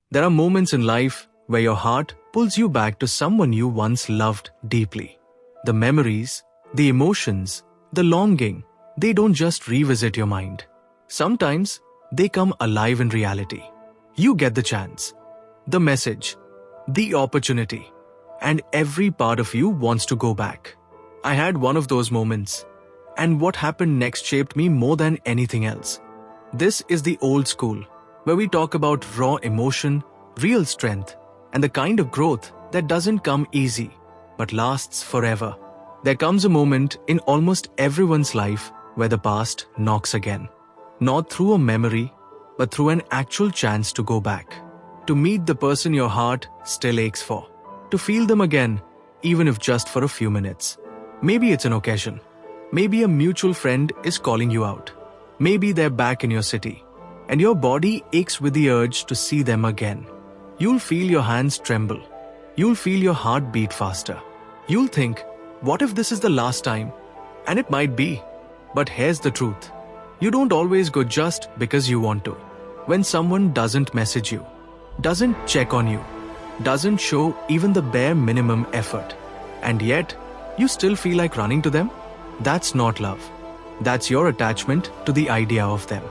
There are moments in life where your heart pulls you back to someone you once loved deeply. The memories, the emotions, the longing, they don't just revisit your mind. Sometimes they come alive in reality. You get the chance, the message, the opportunity, and every part of you wants to go back. I had one of those moments, and what happened next shaped me more than anything else. This is the old school, where we talk about raw emotion, real strength, and the kind of growth that doesn't come easy, but lasts forever. There comes a moment in almost everyone's life where the past knocks again. Not through a memory, but through an actual chance to go back. To meet the person your heart still aches for. To feel them again, even if just for a few minutes. Maybe it's an occasion. Maybe a mutual friend is calling you out. Maybe they're back in your city, and your body aches with the urge to see them again. You'll feel your hands tremble. You'll feel your heart beat faster. You'll think, what if this is the last time? And it might be. But here's the truth. You don't always go just because you want to. When someone doesn't message you, doesn't check on you, doesn't show even the bare minimum effort, and yet you still feel like running to them, that's not love. That's your attachment to the idea of them.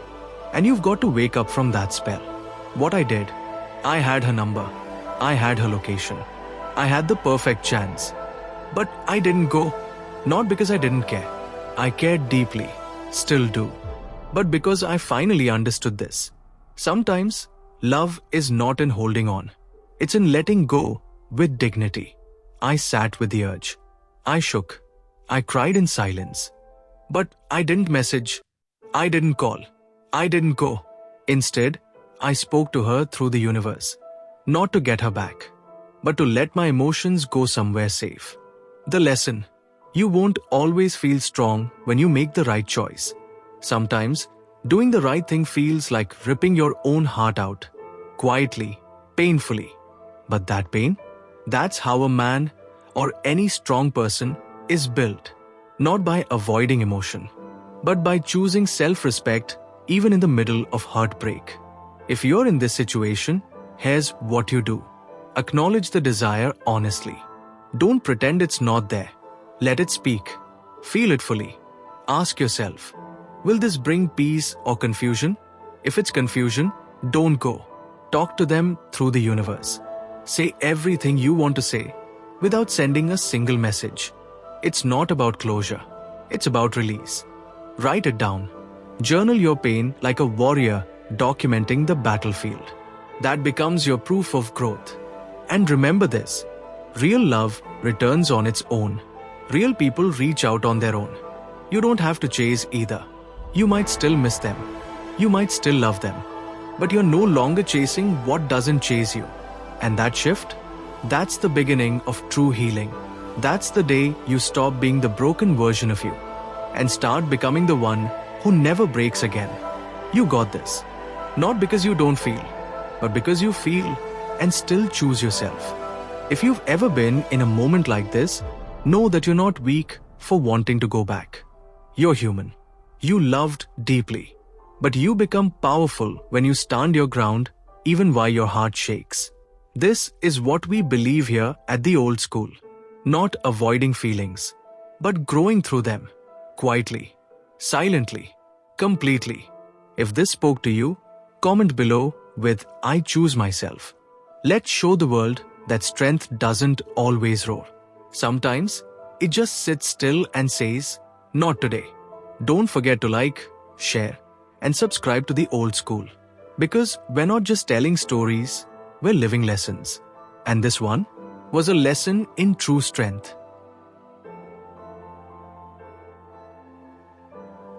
And you've got to wake up from that spell. What I did, I had her number, I had her location, I had the perfect chance. But I didn't go, not because I didn't care. I cared deeply, still do. But because I finally understood this. Sometimes, love is not in holding on. It's in letting go with dignity. I sat with the urge. I shook. I cried in silence. But I didn't message. I didn't call. I didn't go. Instead, I spoke to her through the universe. Not to get her back, but to let my emotions go somewhere safe. The lesson: you won't always feel strong when you make the right choice. Sometimes, doing the right thing feels like ripping your own heart out, quietly, painfully. But that pain, that's how a man or any strong person is built. Not by avoiding emotion, but by choosing self-respect even in the middle of heartbreak. If you're in this situation, here's what you do. Acknowledge the desire honestly. Don't pretend it's not there. Let it speak. Feel it fully. Ask yourself, will this bring peace or confusion? If it's confusion, don't go. Talk to them through the universe. Say everything you want to say without sending a single message. It's not about closure. It's about release. Write it down. Journal your pain like a warrior documenting the battlefield. That becomes your proof of growth. And remember this, real love returns on its own. Real people reach out on their own. You don't have to chase either. You might still miss them. You might still love them. But you're no longer chasing what doesn't chase you. And that shift, that's the beginning of true healing. That's the day you stop being the broken version of you and start becoming the one who never breaks again. You got this. Not because you don't feel, but because you feel and still choose yourself. If you've ever been in a moment like this, know that you're not weak for wanting to go back. You're human. You loved deeply. But you become powerful when you stand your ground even while your heart shakes. This is what we believe here at the old school. Not avoiding feelings, but growing through them. Quietly, silently, completely. If this spoke to you, comment below with "I choose myself." Let's show the world that strength doesn't always roar. Sometimes, it just sits still and says, "Not today." Don't forget to like, share, and subscribe to the old school. Because we're not just telling stories, we're living lessons. And this one was a lesson in true strength.